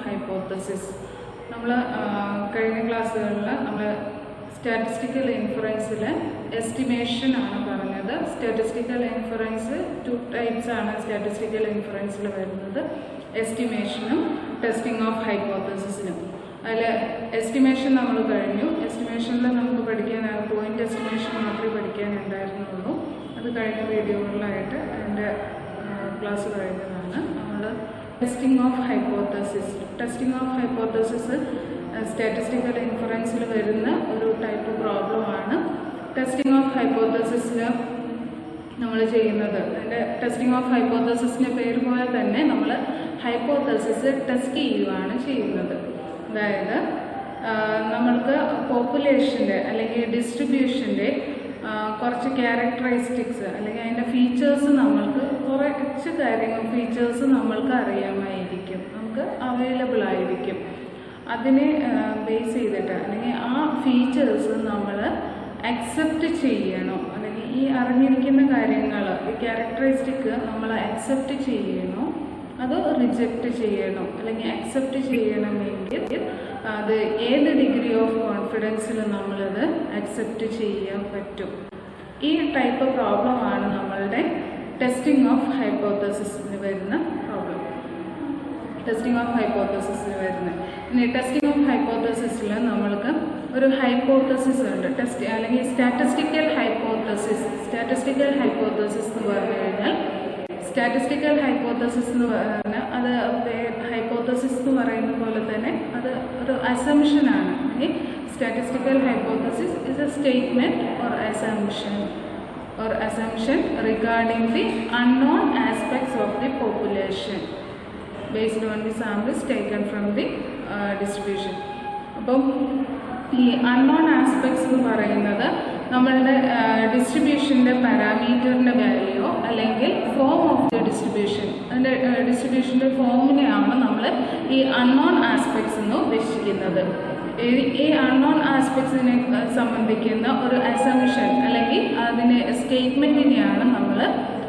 hypothesis. കഴിഞ്ഞ ക്ലാസ്സുകളിൽ നമ്മൾ സ്റ്റാറ്റിസ്റ്റിക്കൽ ഇൻഫറൻസിൽ എസ്റ്റിമേഷൻ ആണ് പറഞ്ഞത്. സ്റ്റാറ്റിസ്റ്റിക്കൽ ഇൻഫറൻസ് 2 ടൈപ്സ് ആണ് സ്റ്റാറ്റിസ്റ്റിക്കൽ ഇൻഫറൻസിൽ വരുന്നത്, എസ്റ്റിമേഷനും ടെസ്റ്റിംഗ് ഓഫ് ഹൈപ്പോത്തസിസിനും. അതിൽ എസ്റ്റിമേഷൻ നമ്മൾ കഴിഞ്ഞു. എസ്റ്റിമേഷനിൽ നമുക്ക് പഠിക്കാനാണ് പോയിന്റ് എസ്റ്റിമേഷൻ മാത്രമേ പഠിക്കാനുണ്ടായിരുന്നുള്ളൂ. അത് കഴിഞ്ഞ വീഡിയോകളിലായിട്ട് അതിൻ്റെ ക്ലാസ് കഴിഞ്ഞതാണ്. നമ്മൾ testing of hypothesis. Testing of hypothesis statistical ഇൻഫറൻസിൽ വരുന്ന ഒരു ടൈപ്പ് പ്രോബ്ലമാണ്. ടെസ്റ്റിംഗ് ഓഫ് ഹൈപ്പോത്തസിസിൽ നമ്മൾ ചെയ്യുന്നത്, അതിൻ്റെ ടെസ്റ്റിംഗ് ഓഫ് ഹൈപ്പോത്തസിസിൻ്റെ പേര് പോലെ തന്നെ നമ്മൾ ഹൈപ്പോത്തസിസ് ടെസ്റ്റ് ചെയ്യുകയാണ് ചെയ്യുന്നത്. അതായത് നമ്മൾക്ക് പോപ്പുലേഷൻ്റെ അല്ലെങ്കിൽ ഡിസ്ട്രിബ്യൂഷൻ്റെ കുറച്ച് ക്യാരക്ടറിസ്റ്റിക്സ് അല്ലെങ്കിൽ അതിൻ്റെ ഫീച്ചേഴ്സ് നമ്മൾക്ക് കുറച്ച് ഫീച്ചേഴ്സ് നമ്മൾക്ക് അറിയാമായിരിക്കും, നമുക്ക് അവൈലബിൾ ആയിരിക്കും. അതിനെ ബേസ് ചെയ്തിട്ട് അല്ലെങ്കിൽ ആ ഫീച്ചേഴ്സ് നമ്മൾ അക്സെപ്റ്റ് ചെയ്യണോ, അല്ലെങ്കിൽ ഈ അറിഞ്ഞിരിക്കുന്ന കാര്യങ്ങൾ ഈ ക്യാരക്ടറിസ്റ്റിക് നമ്മൾ അക്സെപ്റ്റ് ചെയ്യണോ അതോ റിജക്റ്റ് ചെയ്യണോ, അല്ലെങ്കിൽ അക്സെപ്റ്റ് ചെയ്യണമെങ്കിൽ അത് ഏത് ഡിഗ്രി ഓഫ് കോൺഫിഡൻസിൽ നമ്മളത് അക്സെപ്റ്റ് ചെയ്യാൻ പറ്റും. ഈ ടൈപ്പ് പ്രോബ്ലമാണ് നമ്മളുടെ ടെസ്റ്റിംഗ് ഓഫ് ഹൈപ്പോത്തസിസിന് വരുന്ന പ്രോബ്ലം. ടെസ്റ്റിംഗ് ഓഫ് ഹൈപ്പോത്തസിസിന് വരുന്നത് ഇനി ടെസ്റ്റിംഗ് ഓഫ് ഹൈപ്പോത്തസിസിൽ നമ്മൾക്ക് ഒരു ഹൈപ്പോത്തസിസ് ഉണ്ട്, അല്ലെങ്കിൽ സ്റ്റാറ്റിസ്റ്റിക്കൽ ഹൈപ്പോത്തസിസ്. സ്റ്റാറ്റിസ്റ്റിക്കൽ ഹൈപ്പോത്തസിസ് എന്ന് പറഞ്ഞു കഴിഞ്ഞാൽ സ്റ്റാറ്റിസ്റ്റിക്കൽ ഹൈപ്പോത്തസിസ് എന്ന് പറഞ്ഞാൽ അത് ഹൈപ്പോത്തസിസ് എന്ന് പറയുന്ന പോലെ തന്നെ അത് ഒരു അസംഷനാണ്. Statistical hypothesis is a statement or assumption regarding the unknown aspects of the population based on the samples taken from the distribution. അപ്പം ഈ അൺനോൺ ആസ്പെക്ട്സ് എന്ന് പറയുന്നത് നമ്മളുടെ ഡിസ്ട്രിബ്യൂഷൻ്റെ പാരാമീറ്ററിൻ്റെ വാല്യൂ അല്ലെങ്കിൽ ഫോം ഓഫ് ദി ഡിസ്ട്രിബ്യൂഷൻ, അതിൻ്റെ ഡിസ്ട്രിബ്യൂഷൻ്റെ ഫോമിനെയാണ് നമ്മൾ ഈ അൺനോൺ ആസ്പെക്ട്സ് എന്ന് ഉദ്ദേശിക്കുന്നത്. ഈ അൺനോൺ ആസ്പെക്ട്സിനെ സംബന്ധിക്കുന്ന ഒരു അസംഷൻ അല്ലെങ്കിൽ അതിനെ സ്റ്റേറ്റ്മെൻറ്റിനെയാണ് നമ്മൾ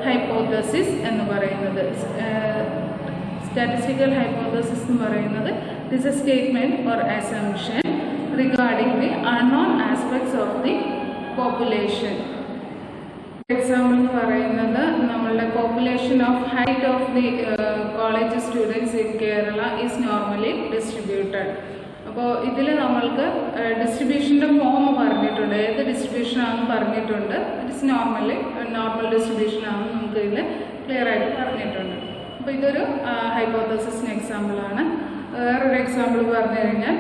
ഹൈപ്പോത്തസിസ് എന്ന് പറയുന്നത്. സ്റ്റാറ്റിസ്റ്റിക്കൽ ഹൈപ്പോത്തസിസ് എന്ന് പറയുന്നത് is A statement or assumption regarding the unknown aspects of the population. Example എന്ന് പറയുന്നത് നമ്മളുടെ population of height of the college students in Kerala is normally distributed. അപ്പോൾ ഇതിൽ നമ്മൾക്ക് ഡിസ്ട്രിബ്യൂഷൻ്റെ ഫോം പറഞ്ഞിട്ടുണ്ട്, ഏത് ഡിസ്ട്രിബ്യൂഷനാണെന്ന് പറഞ്ഞിട്ടുണ്ട്. ഇറ്റ്സ് നോർമൽ ഡിസ്ട്രിബ്യൂഷനാണെന്ന് നമുക്ക് ഇതിൽ ക്ലിയർ ആയിട്ട് പറഞ്ഞിട്ടുണ്ട്. അപ്പോൾ ഇതൊരു ഹൈപ്പോത്തസിസിന് എക്സാമ്പിളാണ്. വേറൊരു എക്സാമ്പിൾ പറഞ്ഞു കഴിഞ്ഞാൽ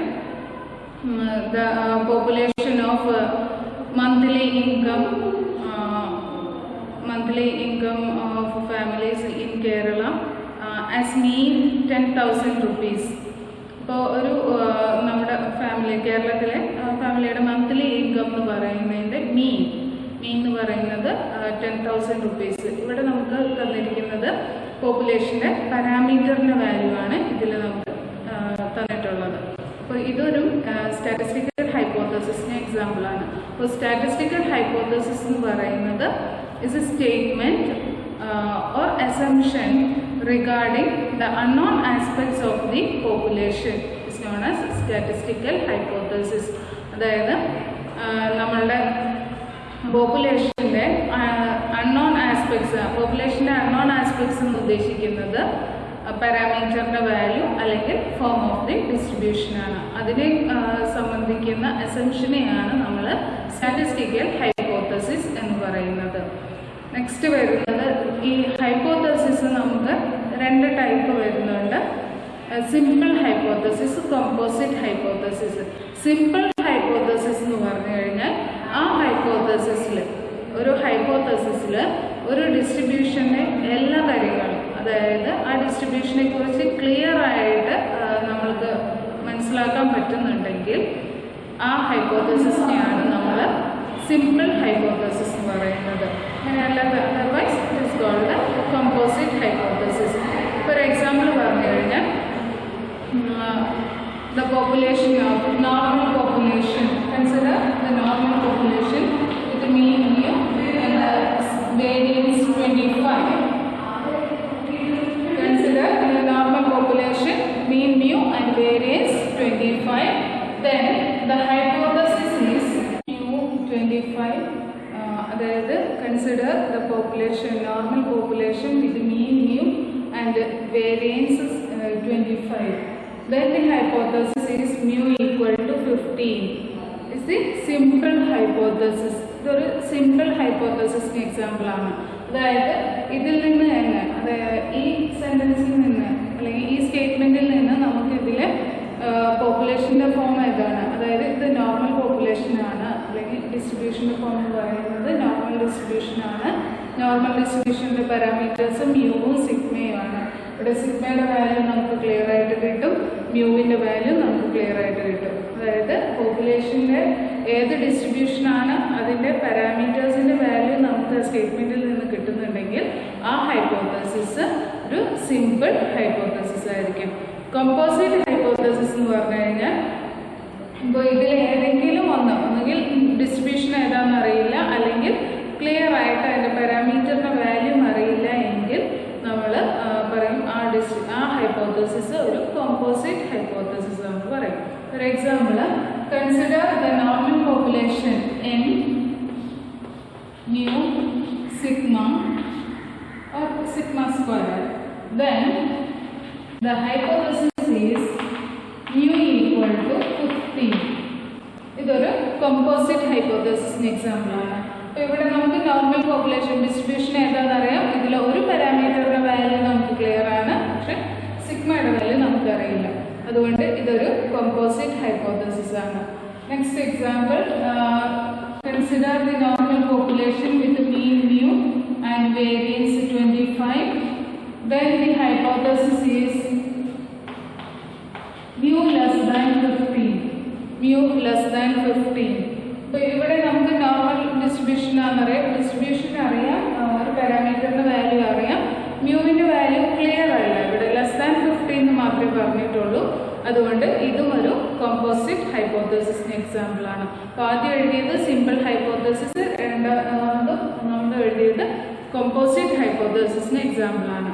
the population of monthly income of families in Kerala as mean 10,000 rupees. ഇപ്പോൾ ഒരു നമ്മുടെ കേരളത്തിലെ ഫാമിലിയുടെ മന്ത്ലി ഇൻകം എന്ന് പറയുന്നതിൻ്റെ മീൻ എന്ന് പറയുന്നത് 10,000 rupees. ഇവിടെ നമുക്ക് തന്നിരിക്കുന്നത് പോപ്പുലേഷൻ്റെ പാരാമീറ്ററിൻ്റെ വാല്യൂ ആണ് ഇതിൽ നമുക്ക് തന്നിട്ടുള്ളത്. അപ്പോൾ ഇതൊരു സ്റ്റാറ്റിസ്റ്റിക്കൽ ഹൈപ്പോത്തസിസിന് എക്സാമ്പിളാണ്. അപ്പോൾ സ്റ്റാറ്റിസ്റ്റിക്കൽ ഹൈപ്പോത്തസിസ് എന്ന് പറയുന്നത് is A statement or assumption regarding the unknown aspects of the population is known as statistical hypothesis. അതായത് നമ്മളുടെ പോപ്പുലേഷൻ്റെ അൺനോൺ ആസ്പെക്ട്സ് എന്ന് ഉദ്ദേശിക്കുന്നത് പാരാമീറ്ററിൻ്റെ വാല്യൂ അല്ലെങ്കിൽ ഫോം ഓഫ് ദി ഡിസ്ട്രിബ്യൂഷനാണ്. അതിനെ സംബന്ധിക്കുന്ന അസംഷനെയാണ് നമ്മൾ സ്റ്റാറ്റിസ്റ്റിക്കൽ ഹൈപ്പോത്തസിസ് എന്ന് പറയുന്നത്. നെക്സ്റ്റ് വരുന്നത് ഈ ഹൈപ്പോത്തസിസ് നമുക്ക് 2 ടൈപ്പ് വരുന്നുണ്ട്, simple hypothesis, composite hypothesis. Simple hypothesis എന്ന് പറഞ്ഞു കഴിഞ്ഞാൽ ആ ഹൈപ്പോത്തസിസിൽ ഒരു ഡിസ്ട്രിബ്യൂഷൻ്റെ എല്ലാ കാര്യങ്ങളും, അതായത് ആ ഡിസ്ട്രിബ്യൂഷനെ കുറിച്ച് ക്ലിയർ ആയിട്ട് നമ്മൾക്ക് മനസ്സിലാക്കാൻ പറ്റുന്നുണ്ടെങ്കിൽ ആ ഹൈപ്പോത്തസിസിനെയാണ് നമ്മൾ സിമ്പിൾ ഹൈപ്പോത്തസിസ് എന്ന് പറയുന്നത്. അങ്ങനെയല്ലാതെ otherwise it's called composite hypothesis. For example പറഞ്ഞു കഴിഞ്ഞാൽ the population of normal population, consider the normal population with mean mu and variance 25. Consider the normal population mean mu and variance 25. Then the hypothesis is mu 25. അതായത് consider the population, normal population with mean mu and variance 25. Then the hypothesis is mu equal to 15. It's the simple hypothesis. ഇതൊരു simple ഹൈപ്പോത്തസിസിന് example ആണ്. അതായത് ഇതിൽ നിന്ന് തന്നെ, അതായത് ഈ സെന്റൻസിൽ നിന്ന് അല്ലെങ്കിൽ ഈ സ്റ്റേറ്റ്മെന്റിൽ നിന്ന് നമുക്ക് ഇതിലെ പോപ്പുലേഷൻ്റെ ഫോം ഏതാണ്, അതായത് ഇത് നോർമൽ പോപ്പുലേഷൻ ആണ് അല്ലെങ്കിൽ ഡിസ്ട്രിബ്യൂഷൻ്റെ ഫോം എന്ന് പറയുന്നത് നോർമൽ ഡിസ്ട്രിബ്യൂഷൻ ആണ്. നോർമൽ ഡിസ്ട്രിബ്യൂഷൻ്റെ പാരാമീറ്റേഴ്സും മ്യൂവും സിഗ്മയും ആണ്. ഇവിടെ സിഗ്മയുടെ വാല്യൂ നമുക്ക് ക്ലിയർ ആയിട്ട് കിട്ടും, മ്യൂവിൻ്റെ വാല്യൂ നമുക്ക് ക്ലിയർ ആയിട്ട് കിട്ടും. അതായത് പോപ്പുലേഷൻ്റെ ഏത് ഡിസ്ട്രിബ്യൂഷനാണ് അതിൻ്റെ പാരാമീറ്റേഴ്സിൻ്റെ വാല്യൂ നമുക്ക് സ്റ്റേറ്റ്മെൻറ്റിൽ നിന്ന് കിട്ടുന്നുണ്ടെങ്കിൽ ആ ഹൈപ്പോത്തസിസ് ഒരു സിമ്പിൾ ഹൈപ്പോത്തസിസ് ആയിരിക്കും. കമ്പോസിറ്റ് ഹൈപ്പോത്തസിസ് എന്ന് പറഞ്ഞു കഴിഞ്ഞാൽ ഇപ്പോൾ ഇതിൽ ഏതെങ്കിലും ഒന്നുകിൽ ഡിസ്ട്രിബ്യൂഷൻ ഏതാണെന്ന് അറിയില്ല, അല്ലെങ്കിൽ ക്ലിയർ ആയിട്ട് അതിൻ്റെ പാരാമീറ്ററിൻ്റെ വാല്യൂ അറിയില്ല എങ്കിൽ നമ്മൾ പറയും ആ ഹൈപ്പോത്തസിസ് ഒരു കോമ്പോസിറ്റ് ഹൈപ്പോത്തസിസ് എന്ന് പറയും. For example, consider the normal population N mu sigma or sigma square. Then the hypothesis is mu equal to 15. ഇതൊരു കോമ്പോസിറ്റ് ഹൈപ്പോത്തസിസിന് എക്സാമ്പിൾ ആണ്. അപ്പോൾ ഇവിടെ നമുക്ക് നോർമൽ പോപ്പുലേഷൻ ഡിസ്ട്രിബ്യൂഷൻ ഏതാണെന്ന് അറിയാം. ഇതിൽ ഒരു പാരാമീറ്ററുടെ വാല്യൂ നമുക്ക് ക്ലിയർ ആണ്, പക്ഷെ സിഗ്മയുടെ വാല്യൂ നമുക്ക് അറിയില്ല. അതുകൊണ്ട് ഇതൊരു കോമ്പോസിറ്റ് ഹൈപ്പോത്തസിസ് ആണ്. Next example, consider the normal population with mean mu and variance 25. Then the hypothesis is mu less than 15. Mu less than 15. So ഇവിടെ നമുക്ക് നോർമൽ ഡിസ്ട്രിബ്യൂഷൻ ആണെന്നറിയാം, ഡിസ്ട്രിബ്യൂഷൻ അറിയാം, ഒരു പാരാമീറ്ററിന്റെ വാല്യൂ അറിയാം, മ്യൂവിന്റെ വാല്യൂ ക്ലിയർ അല്ല, ഇവിടെ ലെസ് ദാൻ 15 എന്ന് മാത്രമേ പറഞ്ഞിട്ടുള്ളൂ. അതുകൊണ്ട് ഇതും ഒരു കോമ്പോസിറ്റ് ഹൈപ്പോത്തസിസിന് എക്സാമ്പിൾ ആണ്. അപ്പോൾ ആദ്യം എഴുതിയത് സിമ്പിൾ ഹൈപ്പോത്തസിസ്, രണ്ടാമത് എഴുതിയത് കോമ്പോസിറ്റ് ഹൈപ്പോത്തസിസിന് എക്സാമ്പിൾ ആണ്.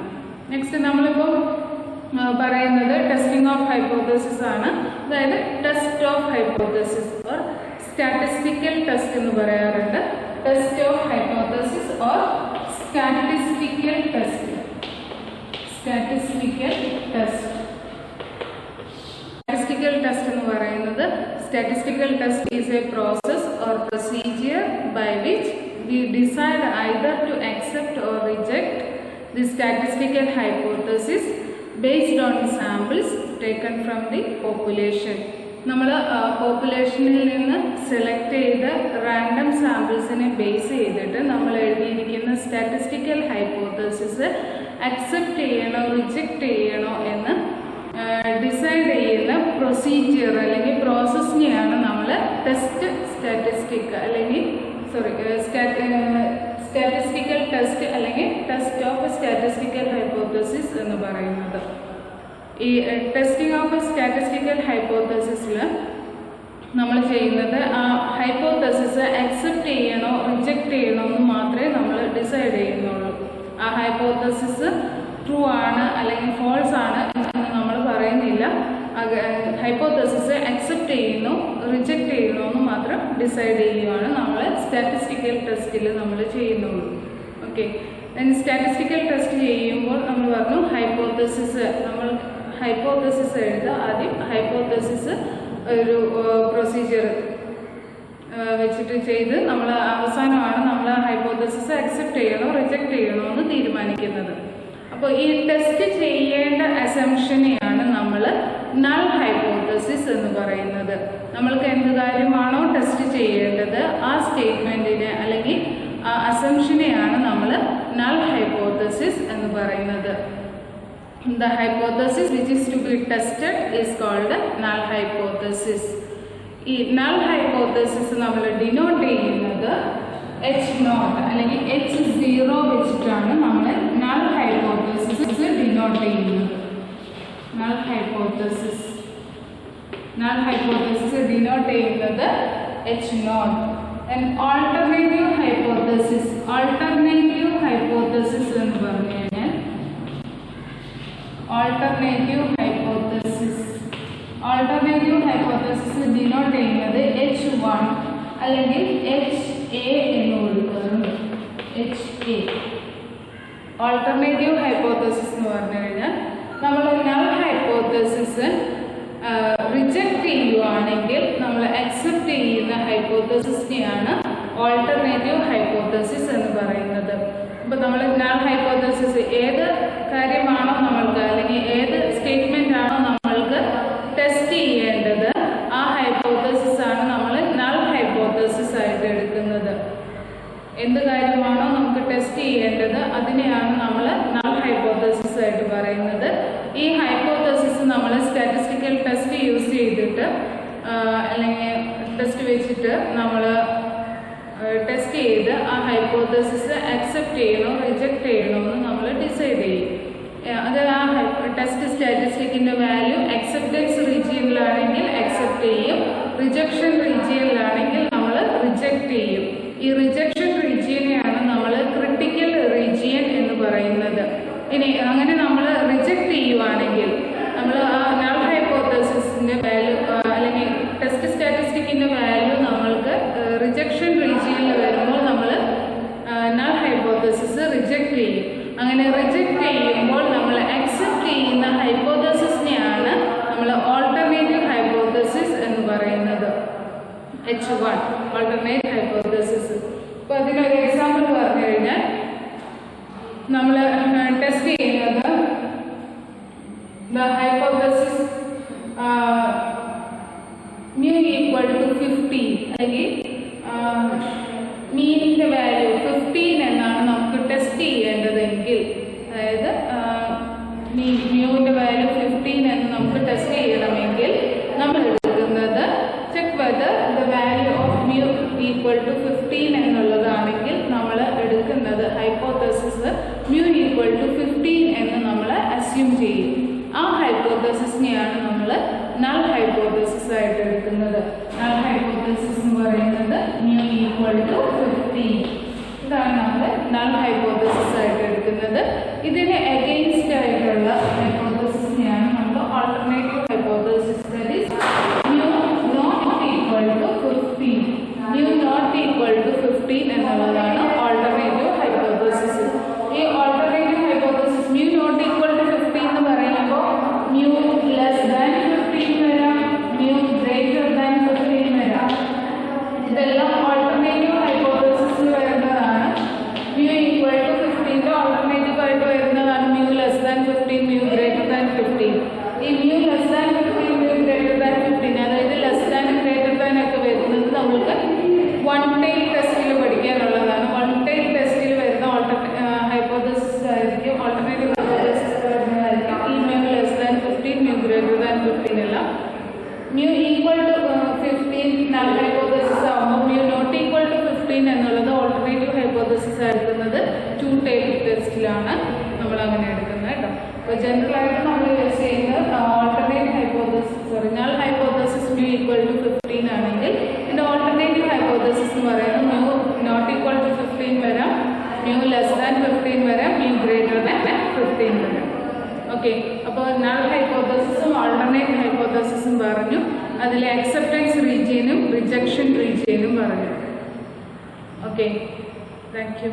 നെക്സ്റ്റ് നമ്മളിപ്പോൾ പറയുന്നത് ടെസ്റ്റിംഗ് ഓഫ് ഹൈപ്പോത്തസിസ് ആണ്. അതായത് test of hypothesis or statistical test എന്ന് പറയാറുണ്ട്. Test of hypothesis or statistical test. Statistical test. Statistical test എന്ന് പറയുന്നത്, statistical test is a process or procedure by which we decide either to accept or reject the statistical hypothesis based on samples taken from the population. നമ്മൾ പോപ്പുലേഷനിൽ നിന്ന് select ചെയ്ത random സാമ്പിൾസിനെ base ചെയ്തിട്ട് നമ്മൾ എഴുതിയിരിക്കുന്ന statistical hypothesis accept ചെയ്യണോ reject ചെയ്യണോ എന്ന് decide ചെയ്യുന്ന പ്രൊസീജിയർ അല്ലെങ്കിൽ പ്രോസസ്സിനെയാണ് നമ്മൾ ടെസ്റ്റ് സ്റ്റാറ്റിസ്റ്റിക് അല്ലെങ്കിൽ സ്റ്റാറ്റിസ്റ്റിക്കൽ ടെസ്റ്റ് അല്ലെങ്കിൽ ടെസ്റ്റ് ഓഫ് സ്റ്റാറ്റിസ്റ്റിക്കൽ ഹൈപ്പോത്തസിസ് എന്ന് പറയുന്നത്. ഈ ടെസ്റ്റിംഗ് ഓഫ് സ്റ്റാറ്റിസ്റ്റിക്കൽ ഹൈപ്പോത്തസിസിൽ നമ്മൾ ചെയ്യുന്നത് ആ ഹൈപ്പോത്തസിസ് അക്സെപ്റ്റ് ചെയ്യണോ റിജക്റ്റ് ചെയ്യണോ എന്ന് മാത്രമേ നമ്മൾ ഡിസൈഡ് ചെയ്യുന്നുള്ളൂ. ആ ഹൈപ്പോത്തസിസ് ട്രൂ ആണ് അല്ലെങ്കിൽ ഫോൾസ് ആണ് എന്ന് നമ്മൾ പറയുന്നില്ല. ഹൈപ്പോത്തസിസ് അക്സെപ്റ്റ് ചെയ്യുന്നു റിജക്റ്റ് ചെയ്യണോ എന്ന് മാത്രം ഡിസൈഡ് ചെയ്യുകയാണ് നമ്മൾ സ്റ്റാറ്റിസ്റ്റിക്കൽ ടെസ്റ്റിൽ നമ്മൾ ചെയ്യുന്നുള്ളൂ. ഓക്കെ, സ്റ്റാറ്റിസ്റ്റിക്കൽ ടെസ്റ്റ് ചെയ്യുമ്പോൾ നമ്മൾ പറഞ്ഞു ഹൈപ്പോത്തസിസ്, നമ്മൾ ഹൈപ്പോത്തസിസ് എഴുതുക. ആദ്യം ഹൈപ്പോത്തസിസ് ഒരു പ്രൊസീജിയർ വെച്ചിട്ട് ചെയ്ത് നമ്മൾ അവസാനമാണ് നമ്മൾ ഹൈപ്പോത്തസിസ് അക്സെപ്റ്റ് ചെയ്യണോ റിജക്റ്റ് ചെയ്യണോ എന്ന് തീരുമാനിക്കുന്നത്. അപ്പോൾ ഈ ടെസ്റ്റ് ചെയ്യേണ്ട അസംഷനെയാണ് നമ്മൾ നൾ ഹൈപ്പോത്തസിസ് എന്ന് പറയുന്നത്. നമ്മൾക്ക് എന്ത് കാര്യമാണോ ടെസ്റ്റ് ചെയ്യേണ്ടത് ആ സ്റ്റേറ്റ്മെൻറ്റിനെ അല്ലെങ്കിൽ ആ അസംഷനെയാണ് നമ്മൾ നൾ ഹൈപ്പോത്തസിസ് എന്ന് പറയുന്നത്. The hypothesis which is to be tested is called null hypothesis. ഈ null hypothesis നമ്മൾ ഡിനോട്ട് ചെയ്യുന്നത് H0 അല്ലെങ്കിൽ H0 വെച്ചിട്ടാണ് നമ്മൾ null hypothesis ഡിനോട്ട് ചെയ്യുന്നത്. null hypothesis ഡിനോട്ട് ചെയ്യുന്നത് H0. And alternative hypothesis എന്ന് പറഞ്ഞു കഴിഞ്ഞാൽ alternative hypothesis ഡിനോട്ട് ചെയ്യുന്നത് H1 അല്ലെങ്കിൽ HA എന്ന് കൊടുക്കുന്നത്. HA ഓൾട്ടർനേറ്റീവ് ഹൈപ്പോത്തസിസ് എന്ന് പറഞ്ഞു കഴിഞ്ഞാൽ നമ്മൾ നൾ ഹൈപ്പോത്തസിസ് റിജക്റ്റ് ചെയ്യുകയാണെങ്കിൽ നമ്മൾ അക്സെപ്റ്റ് ചെയ്യുന്ന ഹൈപ്പോത്തസിസിനെയാണ് ഓൾട്ടർനേറ്റീവ് ഹൈപ്പോത്തസിസ് എന്ന് പറയുന്നത്. അപ്പോൾ നമ്മൾ നൾ ഹൈപ്പോത്തസിസ് ഏത് കാര്യമാണോ നമ്മൾക്ക് അല്ലെങ്കിൽ ഏത് സ്റ്റേറ്റ്മെൻ്റ് ആണോ നമ്മൾക്ക് ടെസ്റ്റ് ചെയ്യേണ്ടത് ആ ഹൈപ്പോത്തസിസ് ആണ് നമ്മൾ നൾ ഹൈപ്പോത്തസിസ് ആയിട്ട് എടുക്കുന്നത്. എന്ത് കാര്യമാണോ നമുക്ക് ടെസ്റ്റ് ചെയ്യേണ്ടത് അതിനെയാണ് നമ്മൾ നൾ ഹൈപ്പോത്തസിസ് ആയിട്ട് പറയുന്നത്. ഈ ഹൈപ്പോത്തസിസ് നമ്മൾ സ്റ്റാറ്റിസ്റ്റിക്കൽ ടെസ്റ്റ് യൂസ് ചെയ്തിട്ട് അല്ലെങ്കിൽ ടെസ്റ്റ് വെച്ചിട്ട് നമ്മൾ ടെസ്റ്റ് ചെയ്ത് ആ ഹൈപ്പോത്തസിസ് അക്സെപ്റ്റ് ചെയ്യണോ റിജക്റ്റ് ചെയ്യണോ എന്ന് നമ്മൾ ഡിസൈഡ് ചെയ്യും. അത് ആ ടെസ്റ്റ് സ്റ്റാറ്റിസ്റ്റിക്കിൻ്റെ വാല്യൂ അക്സെപ്റ്റൻസ് റീജിയനിലാണെങ്കിൽ അക്സെപ്റ്റ് ചെയ്യും, റിജക്ഷൻ റീജിയനിലാണെങ്കിൽ നമ്മൾ റിജക്റ്റ് ചെയ്യും. ഈ റിജക്ഷൻ റീജിയനെയാണ് നമ്മൾ ക്രിട്ടിക്കൽ റീജിയൻ എന്ന് പറയുന്നത്. ഇനി അങ്ങനെ നമ്മൾ റിജക്റ്റ് ചെയ്യുവാണെങ്കിൽ നമ്മൾ ആ നൾ ഹൈപ്പോത്തസിസിൻ്റെ വാല്യൂ അല്ലെങ്കിൽ ടെസ്റ്റ് സ്റ്റാറ്റിസ്റ്റിക്കിൻ്റെ വാല്യൂ നമ്മൾക്ക് റിജക്ഷൻ റീജിയനിൽ വരുമ്പോൾ നമ്മൾ നൾ ഹൈപ്പോത്തസിസ് റിജക്റ്റ് ചെയ്യും. അങ്ങനെ റിജക്റ്റ് ചെയ്യുമ്പോൾ നമ്മൾ അക്സെപ്റ്റ് ചെയ്യുന്ന ഹൈപ്പോത്തസിസിനെയാണ് നമ്മൾ ഓൾട്ടർനേറ്റീവ് ഹൈപ്പോത്തസിസ് എന്ന് പറയുന്നത്. H1 alternate hypothesis. ഇപ്പോൾ അതിനൊരു എക്സാമ്പിൾ പറഞ്ഞു കഴിഞ്ഞാൽ നമ്മൾ ടെസ്റ്റ് ചെയ്യുന്നത് the hypothesis mu equal to 15 അല്ലെങ്കിൽ മീനിൻ്റെ വാല്യൂ 15 എന്നാണ് നമുക്ക് ടെസ്റ്റ് ചെയ്യേണ്ടതെങ്കിൽ, അതായത് മ്യൂവിൻ്റെ വാല്യൂ 15 എന്ന് നമുക്ക് ടെസ്റ്റ് ചെയ്യണമെങ്കിൽ നമ്മൾ എടുക്കുന്നത് check whether the value of mu equal to 15 എന്നുള്ളതാണെങ്കിൽ നമ്മൾ എടുക്കുന്നത് ഹൈപ്പോത്തസിസ് മ്യൂ ഈക്വൽ ടു 15 എന്ന് നമ്മൾ അസ്യൂം ചെയ്യും. ആ ഹൈപ്പോത്തസിസിനെയാണ് നമ്മൾ നൾ ഹൈപ്പോത്തസിസ് ആയിട്ട് എടുക്കുന്നത്. നൾ ഹൈപ്പോത്തസിസ് എന്ന് പറയുന്നത് മ്യൂ ഈക്വൽ ടു 15. ഇതാണ് നമ്മൾ നൾ ഹൈപ്പോത്തസിസ് ആയിട്ട് എടുക്കുന്നത്. ഇതിന് എഗെയിൻസ്റ്റ് ആയിട്ടുള്ള ഹൈപ്പോത്തസിസിനെയാണ് നമ്മൾ alternative hypothesis. That is mu not equal to 15. Mu not equal to 15 എന്നുള്ളതാണ് ഓൾട്ടർനേറ്റീവ് ഹൈപ്പോത്തസിസ്. ഈ alternative hypothesis mu not equal to 15 എന്ന് പറയുമ്പോൾ മ്യൂ ലെസ് ദാൻ 15 വരാം, മ്യൂ ഗ്രേറ്റർ ദാൻ 15 വരാം. ഇതെല്ലാം ഓൾട്ടർനേറ്റീവ് ഹൈപ്പോത്തസിസിൽ വരുന്നതാണ്. മ്യൂ ഈക്വൽ ടു 15 ഓൾട്ടർനേറ്റീവ് ആയിട്ട് വരുന്നതാണ് mu less than 15, mu greater than 15. ഈ mu less than 15, mu greater than 15, അതായത് ലെസ് ദാൻ ഗ്രേറ്റർ ദാൻ ഒക്കെ വരുന്നത് നമുക്ക് വൺ ടൈൽ ടെസ്റ്റിൽ പഠിക്കാനുള്ളതാണ്. വൺ ടൈൽ ടെസ്റ്റിൽ വരുന്ന ഹൈപ്പോത്തസിസ് ആയിരിക്കും ഓൾട്ടർനേറ്റീവ് ഹൈപ്പോത്തസിസ് വരുന്നതായിരിക്കും ഈ mu less than 15, mu greater than 15 എല്ലാം. Mu equal to 15 null hypothesis ആകുമ്പോൾ മ്യൂ നോട്ട് ഈക്വൽ ടു 15 എന്നുള്ളത് ഓൾട്ടർനേറ്റീവ് ഹൈപ്പോത്തസിസ് എടുക്കുന്നത് ടു ടൈൽ ടെസ്റ്റിലാണ് നമ്മൾ അങ്ങനെ എടുക്കുന്നത് കേട്ടോ. അപ്പോൾ ജനറലായിട്ട് നമ്മൾ യൂസ് ചെയ്യുന്നത് alternative hypothesis null hypothesis mu equal to 15 ആണെങ്കിൽ ഇതിൻ്റെ ഓൾട്ടർനേറ്റീവ് ഹൈപ്പോത്തസിസ് എന്ന് പറയുന്നത് മ്യൂ നോട്ട് ഈക്വൽ ടു 15 വരാം, മ്യൂ ലെസ് ദാൻ 15 വരാം, മ്യൂ ഗ്രേറ്റർ ദാൻ 15 വരാം. ഓക്കെ, അപ്പോൾ നൾ ഹൈപ്പോത്തസിസും ഓൾട്ടർനേറ്റ് ഹൈപ്പോത്തസിസും പറഞ്ഞു. അതിൽ അക്സെപ്റ്റൻസ് റീജിയനും റിജക്ഷൻ റീജിയനും പറഞ്ഞു. Okay, thank you.